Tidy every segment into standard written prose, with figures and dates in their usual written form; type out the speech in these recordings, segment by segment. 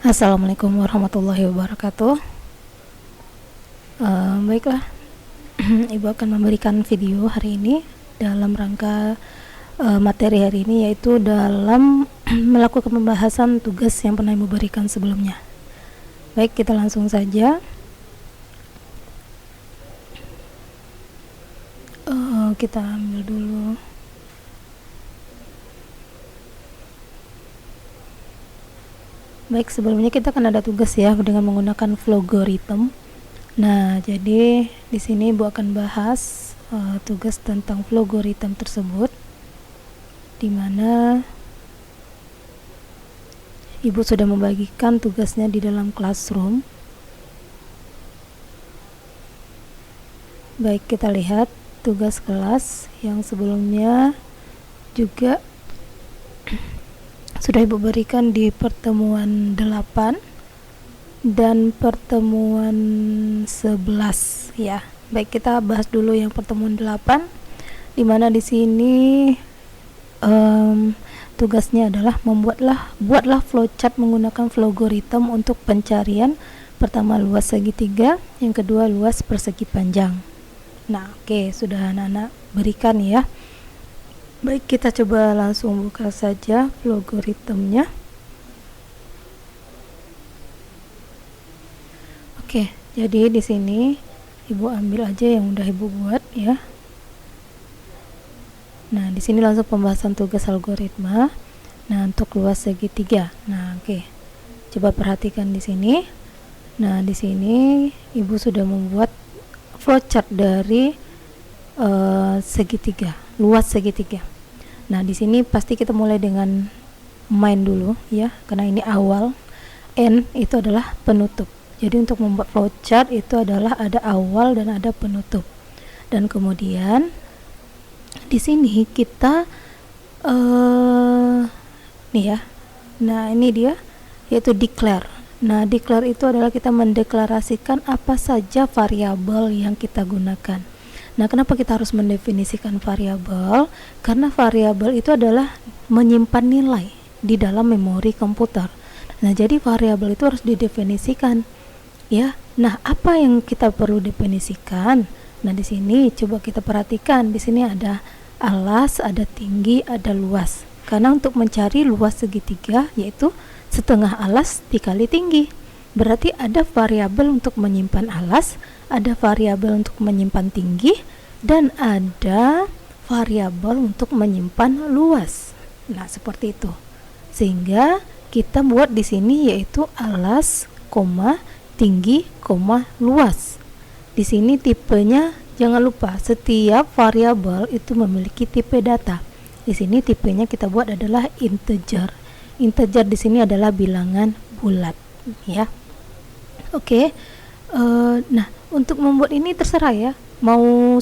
Assalamualaikum warahmatullahi wabarakatuh. Baiklah, Ibu akan memberikan video hari ini dalam rangka materi hari ini, yaitu dalam melakukan pembahasan tugas yang pernah Ibu berikan sebelumnya. Baik, kita langsung saja. Kita ambil dulu. Baik, sebelumnya kita akan ada tugas ya dengan menggunakan logarithm. Nah, jadi di sini Ibu akan bahas tugas tentang logarithm tersebut, di mana Ibu sudah membagikan tugasnya di dalam classroom. Baik, kita lihat tugas kelas yang sebelumnya juga sudah Ibu berikan di pertemuan 8 dan pertemuan 11 ya. Baik, kita bahas dulu yang pertemuan 8, di mana di sini tugasnya adalah buatlah flowchart menggunakan logarithm untuk pencarian pertama luas segitiga, yang kedua luas persegi panjang. Nah, oke, sudah anak-anak berikan ya. Baik, kita coba langsung buka saja logarithmnya. Oke, jadi di sini Ibu ambil aja yang udah Ibu buat ya. Nah, di sini langsung pembahasan tugas algoritma. Nah, untuk luas segitiga. Nah, oke. Coba perhatikan di sini. Nah, di sini Ibu sudah membuat flowchart dari segitiga, luas segitiga. Nah, di sini pasti kita mulai dengan main dulu ya, karena ini awal. N itu adalah penutup. Jadi untuk membuat flowchart itu adalah ada awal dan ada penutup. Dan kemudian di sini kita nih ya. Nah, ini dia, yaitu declare. Nah, declare itu adalah kita mendeklarasikan apa saja variabel yang kita gunakan. Nah, kenapa kita harus mendefinisikan variabel? Karena variabel itu adalah menyimpan nilai di dalam memori komputer. Nah, jadi variabel itu harus didefinisikan ya. Nah, apa yang kita perlu definisikan? Nah, di sini coba kita perhatikan. Di sini ada alas, ada tinggi, ada luas. Karena untuk mencari luas segitiga yaitu setengah alas dikali tinggi. Berarti ada variabel untuk menyimpan alas, ada variabel untuk menyimpan tinggi, dan ada variabel untuk menyimpan luas. Nah, seperti itu. Sehingga kita buat di sini yaitu alas, tinggi, luas. Di sini tipenya jangan lupa setiap variabel itu memiliki tipe data. Di sini tipenya kita buat adalah integer. Integer di sini adalah bilangan bulat ya. Oke. Nah, untuk membuat ini terserah ya.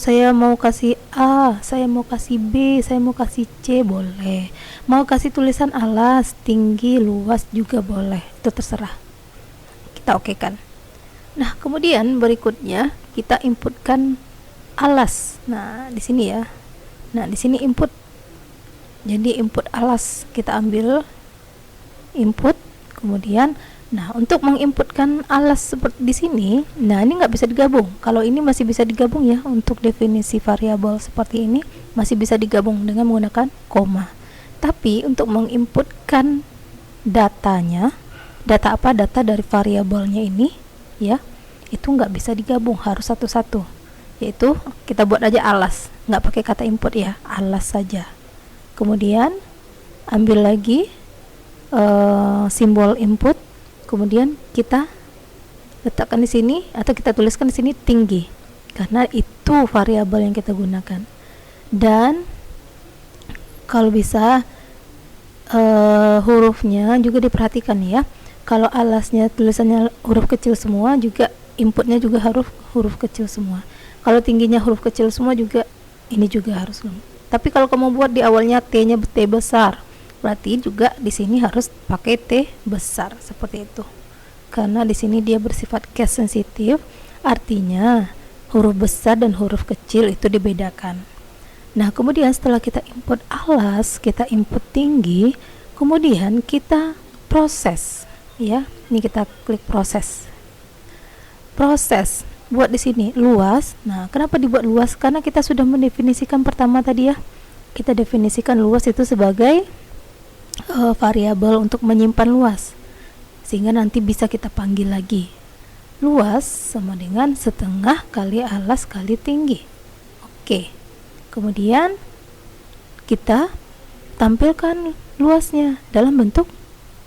Saya mau kasih A, saya mau kasih B, saya mau kasih C, boleh. Mau kasih tulisan alas, tinggi, luas juga boleh. Itu terserah. Kita okekan. Nah, kemudian berikutnya kita inputkan alas. Nah, di sini ya. Nah, di sini input. Jadi input alas kita ambil input, kemudian nah, untuk menginputkan alas seperti di sini, nah ini nggak bisa digabung. Kalau ini masih bisa digabung ya, untuk definisi variabel seperti ini masih bisa digabung dengan menggunakan koma. Tapi untuk menginputkan datanya, data apa? Data dari variabelnya ini ya, itu nggak bisa digabung, harus satu-satu. Yaitu kita buat aja alas, nggak pakai kata input ya, alas saja. Kemudian ambil lagi simbol input. Kemudian kita letakkan di sini atau kita tuliskan di sini tinggi, karena itu variabel yang kita gunakan. Dan kalau bisa hurufnya juga diperhatikan ya. Kalau alasnya tulisannya huruf kecil semua, juga inputnya juga harus huruf kecil semua. Kalau tingginya huruf kecil semua juga, ini juga harus. Tapi kalau kamu buat di awalnya T-nya T besar, berarti juga di sini harus pakai T besar seperti itu. Karena di sini dia bersifat case sensitif, artinya huruf besar dan huruf kecil itu dibedakan. Nah, kemudian setelah kita input alas, kita input tinggi, kemudian kita proses ya. Ini kita klik proses buat di sini luas. Nah, kenapa dibuat luas? Karena kita sudah mendefinisikan pertama tadi ya, kita definisikan luas itu sebagai variabel untuk menyimpan luas, sehingga nanti bisa kita panggil lagi. Luas sama dengan setengah kali alas kali tinggi. Oke, kemudian kita tampilkan luasnya dalam bentuk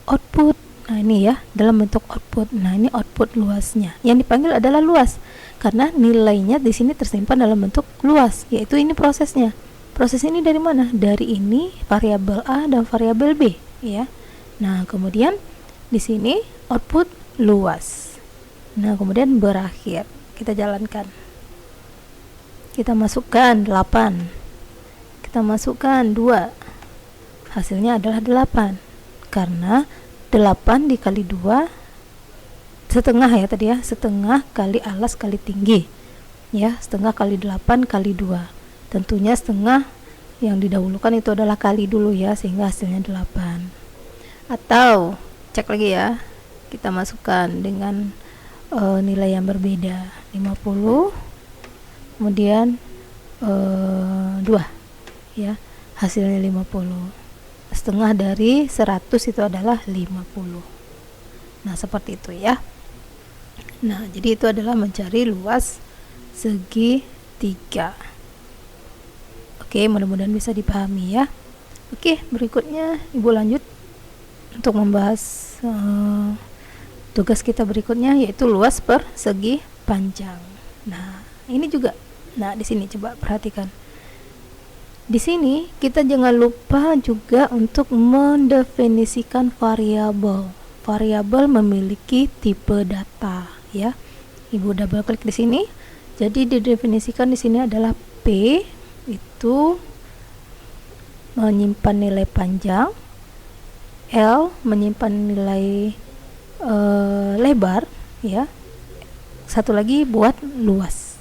output. Nah, ini ya, dalam bentuk output. Nah, ini output luasnya. Yang dipanggil adalah luas karena nilainya di sini tersimpan dalam bentuk luas, yaitu ini prosesnya. Proses ini dari mana? Dari ini variabel A dan variabel B, ya. Nah, kemudian di sini output luas. Nah, kemudian berakhir. Kita jalankan. Kita masukkan 8. Kita masukkan 2. Hasilnya adalah 8. Karena 8 dikali 2 setengah ya tadi ya, setengah kali alas kali tinggi ya, setengah kali 8 kali 2. Tentunya setengah yang didahulukan itu adalah kali dulu ya, sehingga hasilnya 8. Atau cek lagi ya, kita masukkan dengan nilai yang berbeda, 50 kemudian 2 ya, hasilnya 50. Setengah dari 100 itu adalah 50. Nah, seperti itu ya. Nah, jadi itu adalah mencari luas segitiga. Oke, mudah-mudahan bisa dipahami ya. Oke, berikutnya Ibu lanjut untuk membahas tugas kita berikutnya, yaitu luas persegi panjang. Nah, ini juga. Nah, di sini coba perhatikan. Di sini kita jangan lupa juga untuk mendefinisikan variabel. Variabel memiliki tipe data ya. Ibu double klik di sini. Jadi didefinisikan di sini adalah P itu menyimpan nilai panjang, L menyimpan nilai lebar ya. Satu lagi buat luas.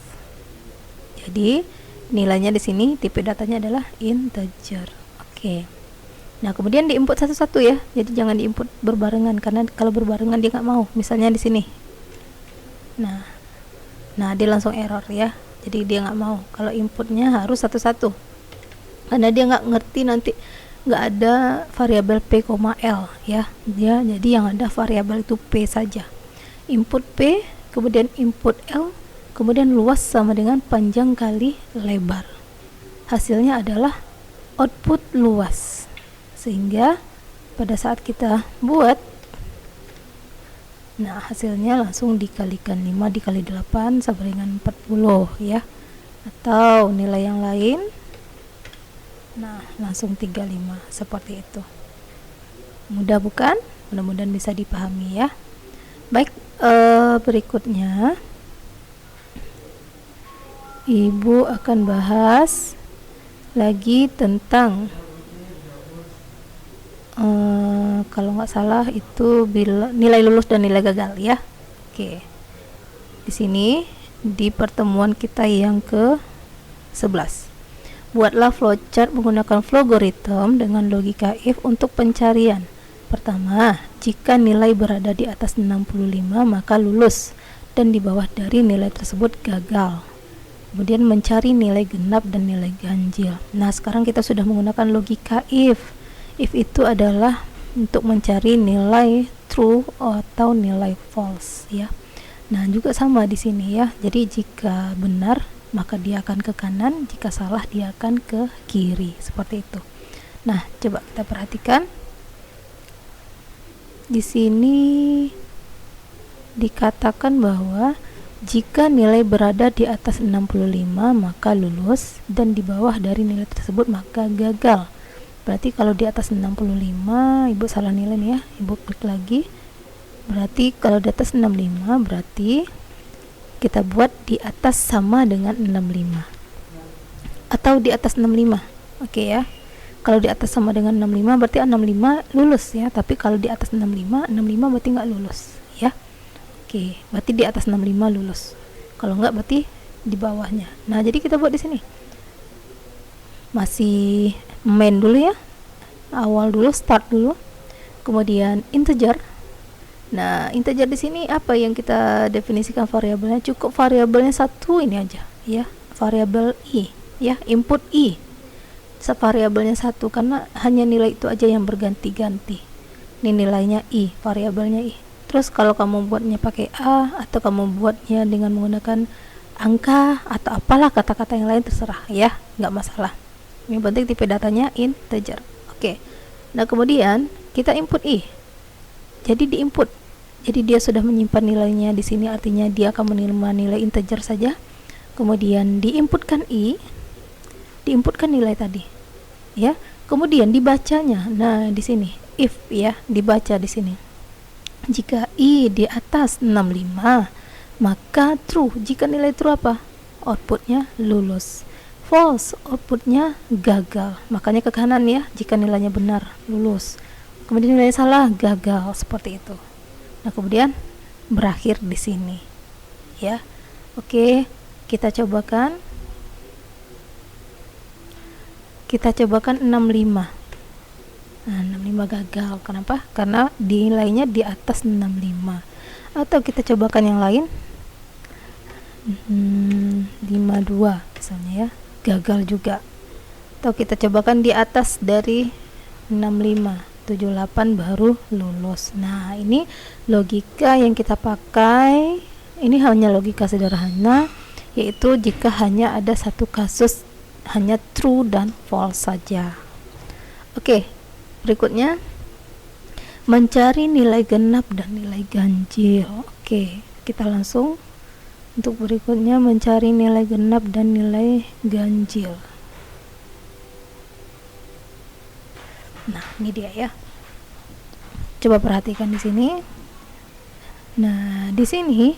Jadi nilainya di sini tipe datanya adalah integer. Oke. Nah, kemudian diinput satu-satu ya. Jadi jangan diinput berbarengan, karena kalau berbarengan dia nggak mau. Misalnya di sini. Nah, dia langsung error ya. Jadi dia nggak mau. Kalau inputnya harus satu-satu. Karena dia nggak ngerti nanti nggak ada variabel P, L ya. Jadi yang ada variabel itu P saja. Input P, kemudian input L, kemudian luas sama dengan panjang kali lebar. Hasilnya adalah output luas. Sehingga pada saat kita buat, nah hasilnya langsung dikalikan 5 dikali 8 sama dengan 40 ya. Atau nilai yang lain, nah langsung 35 seperti itu. Mudah bukan? Mudah-mudahan bisa dipahami ya. Baik, berikutnya Ibu akan bahas lagi tentang kalau nggak salah itu nilai lulus dan nilai gagal ya. Oke. Di sini di pertemuan kita yang ke-11. Buatlah flowchart menggunakan flowgorithm dengan logika if untuk pencarian. Pertama, jika nilai berada di atas 65 maka lulus dan di bawah dari nilai tersebut gagal. Kemudian mencari nilai genap dan nilai ganjil. Nah, sekarang kita sudah menggunakan logika if. If itu adalah untuk mencari nilai true atau nilai false ya. Nah, juga sama di sini ya. Jadi jika benar maka dia akan ke kanan, jika salah dia akan ke kiri, seperti itu. Nah, coba kita perhatikan. Di sini dikatakan bahwa jika nilai berada di atas 65 maka lulus dan di bawah dari nilai tersebut maka gagal. Berarti kalau di atas 65, Ibu salah nilai nih ya. Ibu klik lagi. Berarti kalau di atas 65 berarti kita buat di atas sama dengan 65. Atau di atas 65. Oke ya. Kalau di atas sama dengan 65 berarti 65 lulus ya. Tapi kalau di atas 65 berarti nggak lulus ya. Oke, berarti di atas 65 lulus. Kalau enggak berarti di bawahnya. Nah, jadi kita buat di sini. Masih main dulu ya. Awal dulu, start dulu. Kemudian integer. Nah, integer di sini apa yang kita definisikan variabelnya? Cukup variabelnya satu ini aja, ya, variabel i, ya, input i. Variabelnya satu karena hanya nilai itu aja yang berganti-ganti. Ini nilainya i, variabelnya i. Terus kalau kamu buatnya pakai a atau kamu buatnya dengan menggunakan angka atau apalah kata-kata yang lain terserah, ya, nggak masalah. Yang penting tipe datanya integer. Oke. Nah, kemudian kita input i. Jadi diinput. Jadi dia sudah menyimpan nilainya di sini, artinya dia akan menerima nilai integer saja. Kemudian diinputkan i, diinputkan nilai tadi. Ya. Kemudian dibacanya. Nah, di sini if, ya, dibaca di sini. Jika i di atas 65, maka true. Jika nilai true apa? Outputnya lulus. False, outputnya gagal. Makanya ke kanan, ya. Jika nilainya benar, lulus. Kemudian nilainya salah, gagal, seperti itu. Nah, kemudian berakhir di sini, ya. Oke, kita cobakan 65. Nah, 65 gagal. Kenapa? Karena nilainya di atas 65. Atau kita cobakan yang lain, 52 misalnya, ya, gagal juga. Atau kita cobakan di atas dari 65, 78 baru lulus. Nah, ini logika yang kita pakai. Ini hanya logika sederhana, yaitu jika hanya ada satu kasus hanya true dan false saja. Oke, berikutnya mencari nilai genap dan nilai ganjil. Oke, kita langsung untuk berikutnya mencari nilai genap dan nilai ganjil. Nah, ini dia, ya. Coba perhatikan di sini. Nah, di sini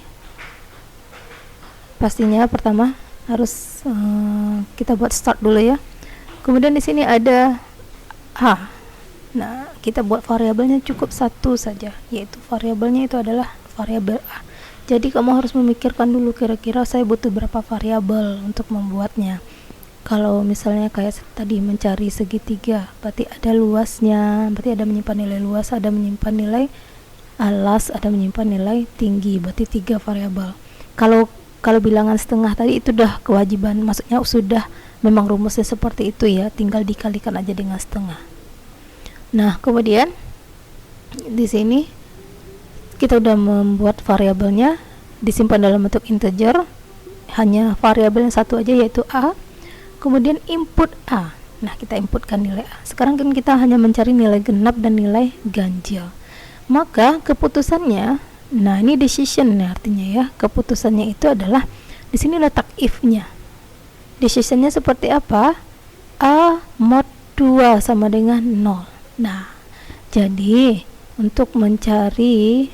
pastinya pertama harus kita buat start dulu, ya. Kemudian di sini ada a. Nah, kita buat variabelnya cukup satu saja, yaitu variabelnya itu adalah variabel a. Jadi kamu harus memikirkan dulu kira-kira saya butuh berapa variabel untuk membuatnya. Kalau misalnya kayak tadi mencari segitiga, berarti ada luasnya, berarti ada menyimpan nilai luas, ada menyimpan nilai alas, ada menyimpan nilai tinggi, berarti 3 variabel. Kalau bilangan setengah tadi itu udah kewajiban, maksudnya sudah memang rumusnya seperti itu, ya, tinggal dikalikan aja dengan setengah. Nah, kemudian di sini kita udah membuat variabelnya, disimpan dalam bentuk integer, hanya variabel yang satu aja, yaitu a. Kemudian input a. Nah, kita inputkan nilai a. Sekarang kan kita hanya mencari nilai genap dan nilai ganjil. Maka keputusannya, nah ini decision artinya, ya. Keputusannya itu adalah di sini letak if-nya. Decisionnya seperti apa? A mod 2 sama dengan 0. Nah, jadi untuk mencari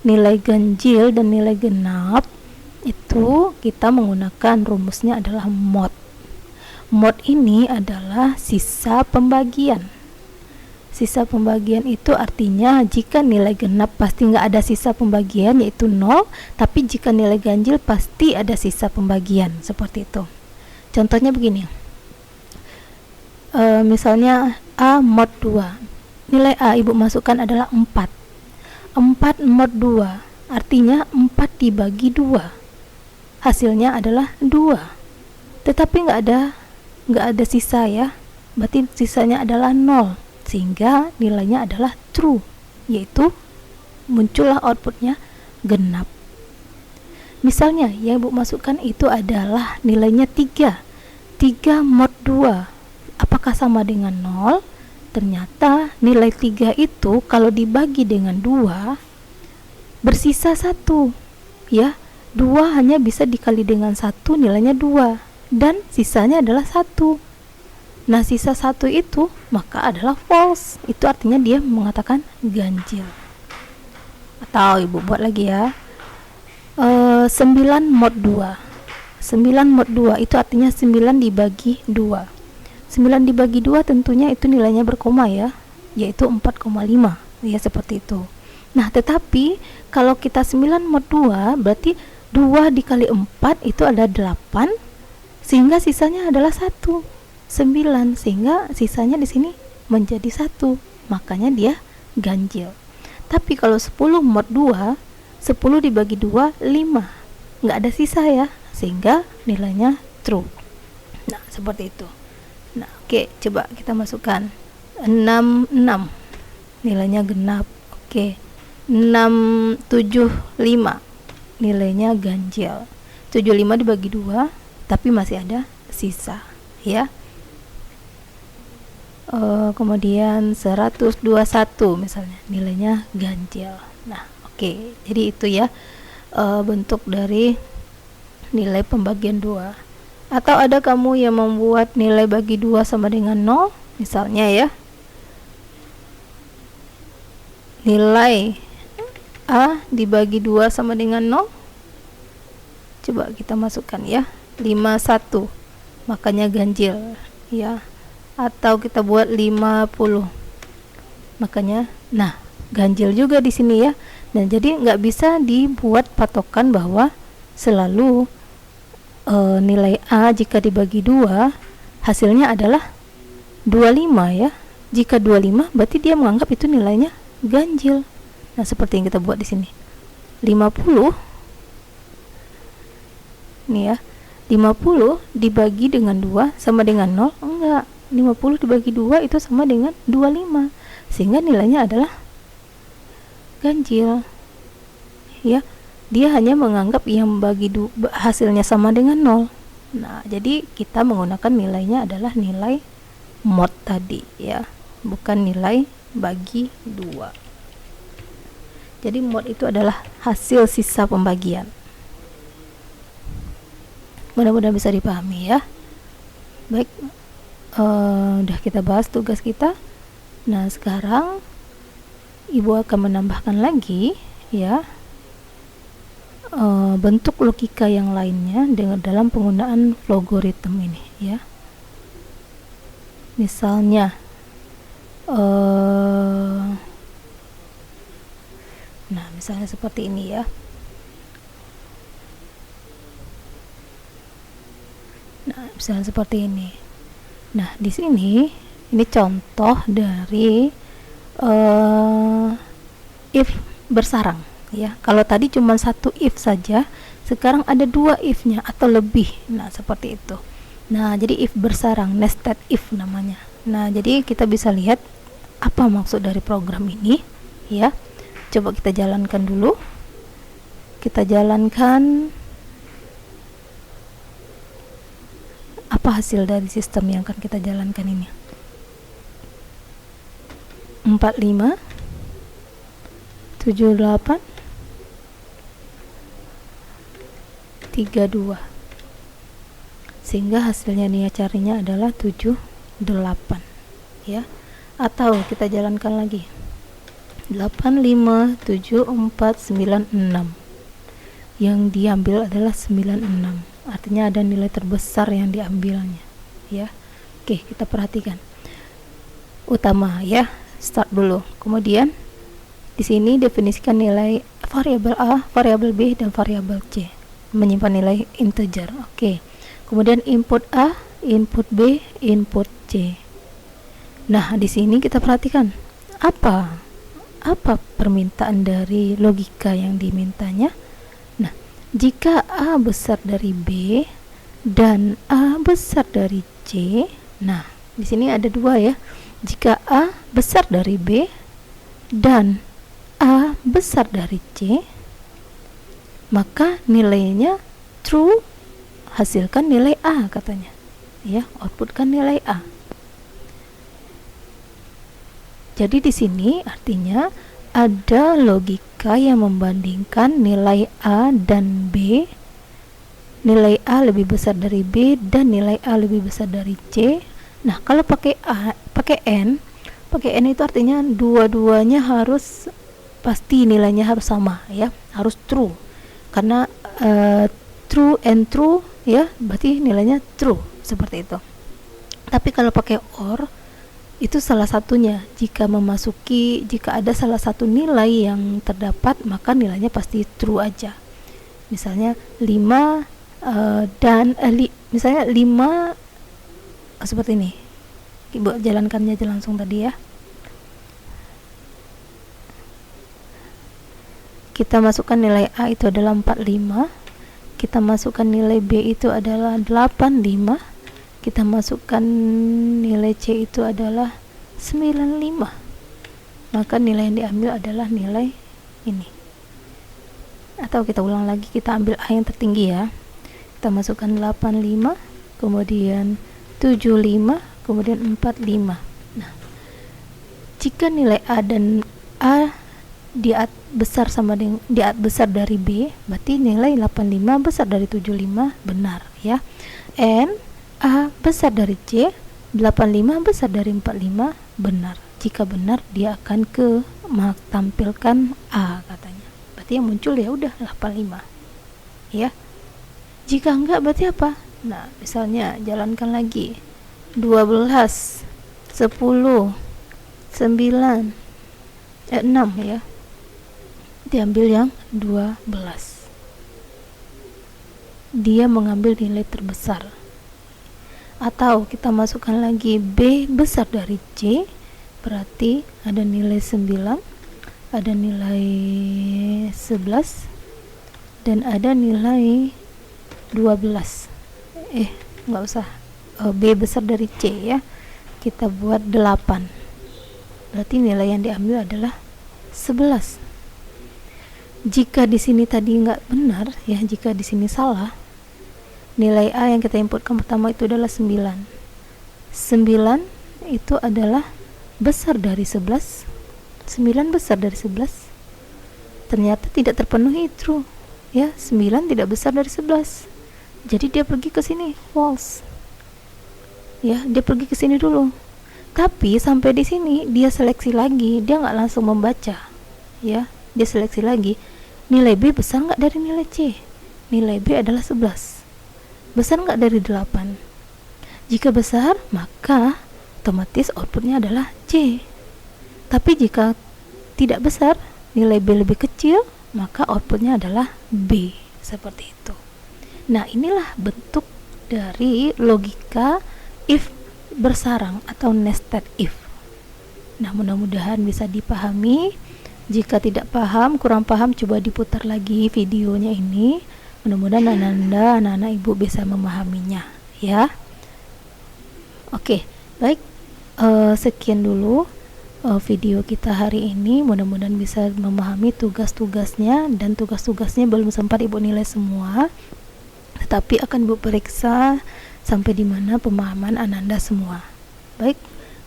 nilai ganjil dan nilai genap itu kita menggunakan rumusnya adalah mod. Mod ini adalah sisa pembagian. Sisa pembagian itu artinya jika nilai genap pasti nggak ada sisa pembagian, yaitu 0, tapi jika nilai ganjil pasti ada sisa pembagian, seperti itu. Contohnya begini, misalnya a mod 2, nilai a ibu masukkan adalah 4. 4 mod 2 artinya 4 dibagi 2, hasilnya adalah 2, tetapi nggak ada sisa, ya, berarti sisanya adalah 0, sehingga nilainya adalah true, yaitu muncullah outputnya genap. Misalnya yang ibu masukkan itu adalah nilainya 3 mod 2, apakah sama dengan 0? Ternyata nilai 3 itu kalau dibagi dengan 2 bersisa 1, ya. 2 hanya bisa dikali dengan 1, nilainya 2, dan sisanya adalah 1. Nah, sisa 1 itu maka adalah false. Itu artinya dia mengatakan ganjil. Atau ibu buat lagi, ya. 9 mod 2. 9 mod 2 itu artinya 9 dibagi 2. 9 dibagi 2 tentunya itu nilainya berkoma, ya, yaitu 4,5, ya, seperti itu. Nah, tetapi kalau kita 9 mod 2 berarti 2 dikali 4 itu ada 8, sehingga sisanya adalah 1, 9, sehingga sisanya di sini menjadi 1, makanya dia ganjil. Tapi kalau 10 mod 2, 10 dibagi 2, 5. Nggak ada sisa ya, sehingga nilainya true. Nah, seperti itu. Nah, oke, coba kita masukkan 66. Nilainya genap. Oke. 675. Nilainya ganjil. 75 dibagi 2, tapi masih ada sisa, ya. Kemudian 121 misalnya, nilainya ganjil. Nah, oke. Jadi itu ya bentuk dari nilai pembagian 2. Atau ada kamu yang membuat nilai bagi 2 sama dengan 0, misalnya ya. Nilai A dibagi 2 sama dengan 0. Coba kita masukkan ya. 51. Makanya ganjil, ya. Atau kita buat 50. Makanya ganjil juga di sini ya. Dan jadi nggak bisa dibuat patokan bahwa selalu nilai A jika dibagi 2 hasilnya adalah 25 ya. Jika 25 berarti dia menganggap itu nilainya ganjil. Nah, seperti yang kita buat di sini. 50 nih ya. 50 dibagi dengan 2 sama dengan 0? Enggak. 50 dibagi 2 itu sama dengan 25. Sehingga nilainya adalah ganjil. Ya, dia hanya menganggap yang bagi hasilnya sama dengan 0. Nah, jadi kita menggunakan nilainya adalah nilai mod tadi ya, bukan nilai bagi 2. Jadi mod itu adalah hasil sisa pembagian. Mudah-mudahan bisa dipahami ya. Baik, udah kita bahas tugas kita. Nah, sekarang Ibu akan menambahkan lagi ya bentuk logika yang lainnya dengan dalam penggunaan logaritma ini ya. Misalnya misalnya seperti ini ya. Nah, misalnya seperti ini. Nah, di sini ini contoh dari if bersarang ya. Kalau tadi cuma satu if saja, sekarang ada 2 if-nya atau lebih. Nah, seperti itu. Nah, jadi if bersarang, nested if namanya. Nah, jadi kita bisa lihat apa maksud dari program ini ya. Coba kita jalankan dulu. Kita jalankan. Apa hasil dari sistem yang akan kita jalankan ini? 45 78 32, sehingga hasilnya nih carinya adalah 78 ya. Atau kita jalankan lagi 857496, yang diambil adalah 96, artinya ada nilai terbesar yang diambilnya ya. Oke, kita perhatikan utama ya, start dulu. Kemudian di sini definisikan nilai variabel A, variabel B, dan variabel C, menyimpan nilai integer. Oke. Kemudian input A, input B, input C. Nah, di sini kita perhatikan apa permintaan dari logika yang dimintanya. Nah, jika A besar dari B dan A besar dari C, nah di sini ada 2 ya. Jika A besar dari B dan A besar dari C, maka nilainya true, hasilkan nilai A katanya ya, outputkan nilai A. Jadi di sini artinya ada logika yang membandingkan nilai A dan B, nilai A lebih besar dari B dan nilai A lebih besar dari C. Nah, kalau pakai N itu artinya dua-duanya harus pasti nilainya harus sama ya, harus true. Karena true and true ya, berarti nilainya true, seperti itu. Tapi kalau pakai OR itu salah satunya, jika ada salah satu nilai yang terdapat, maka nilainya pasti true aja. Misalnya 5 misalnya 5 seperti ini. Ibu jalankannya aja langsung tadi ya. kita masukkan nilai A itu adalah 45, kita masukkan nilai B itu adalah 85, kita masukkan nilai C itu adalah 95, maka nilai yang diambil adalah nilai ini. Atau kita ulang lagi, kita ambil A yang tertinggi ya, kita masukkan 85, kemudian 75, kemudian 45. Nah, jika nilai A dan A besar sama dengan besar dari B, berarti nilai 85 besar dari 75 benar ya. And A besar dari C, 85 besar dari 45 benar. Jika benar, dia akan tampilkan A katanya. Berarti yang muncul ya udah 85 ya. Jika enggak berarti apa? Nah, misalnya jalankan lagi 12, 10, 9, 6 ya, diambil yang 12. Dia mengambil nilai terbesar. Atau kita masukkan lagi B besar dari C, berarti ada nilai 9, ada nilai 11, dan ada nilai 12. Nggak usah, B besar dari C ya, kita buat 8, berarti nilai yang diambil adalah 11. Jika di sini tadi nggak benar ya, jika di sini salah, nilai A yang kita inputkan pertama itu adalah 9. 9 itu adalah besar dari 11. 9 besar dari 11. Ternyata tidak terpenuhi, true. Ya, 9 tidak besar dari 11. Jadi dia pergi ke sini, false. Ya, dia pergi ke sini dulu. Tapi sampai di sini dia seleksi lagi, dia nggak langsung membaca. Ya, dia seleksi lagi. Nilai B besar nggak dari nilai C? Nilai B adalah 11. Besar nggak dari 8? Jika besar, maka otomatis outputnya adalah C. Tapi jika tidak besar, nilai B lebih kecil, maka outputnya adalah B. Seperti itu. Nah, inilah bentuk dari logika if bersarang atau nested if. Nah, mudah-mudahan bisa dipahami. Jika tidak paham, kurang paham, coba diputar lagi videonya ini. Mudah-mudahan anak-anak ibu bisa memahaminya ya. Oke, baik, sekian dulu video kita hari ini. Mudah-mudahan bisa memahami tugas-tugasnya, dan tugas-tugasnya belum sempat ibu nilai semua, tetapi akan ibu periksa sampai di mana pemahaman Ananda semua. Baik,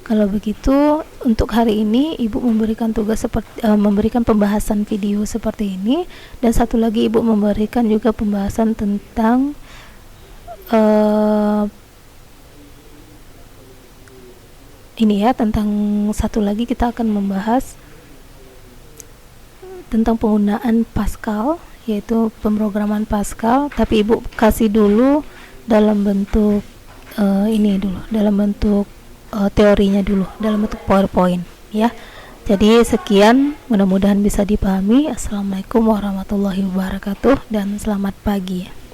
kalau begitu untuk hari ini ibu memberikan tugas memberikan pembahasan video seperti ini, dan satu lagi ibu memberikan juga pembahasan tentang ini ya, tentang satu lagi kita akan membahas tentang penggunaan Pascal, yaitu pemrograman Pascal, tapi ibu kasih dulu dalam bentuk ini dulu, dalam bentuk teorinya dulu, dalam bentuk PowerPoint ya. Jadi sekian, mudah-mudahan bisa dipahami. Assalamualaikum warahmatullahi wabarakatuh, dan selamat pagi.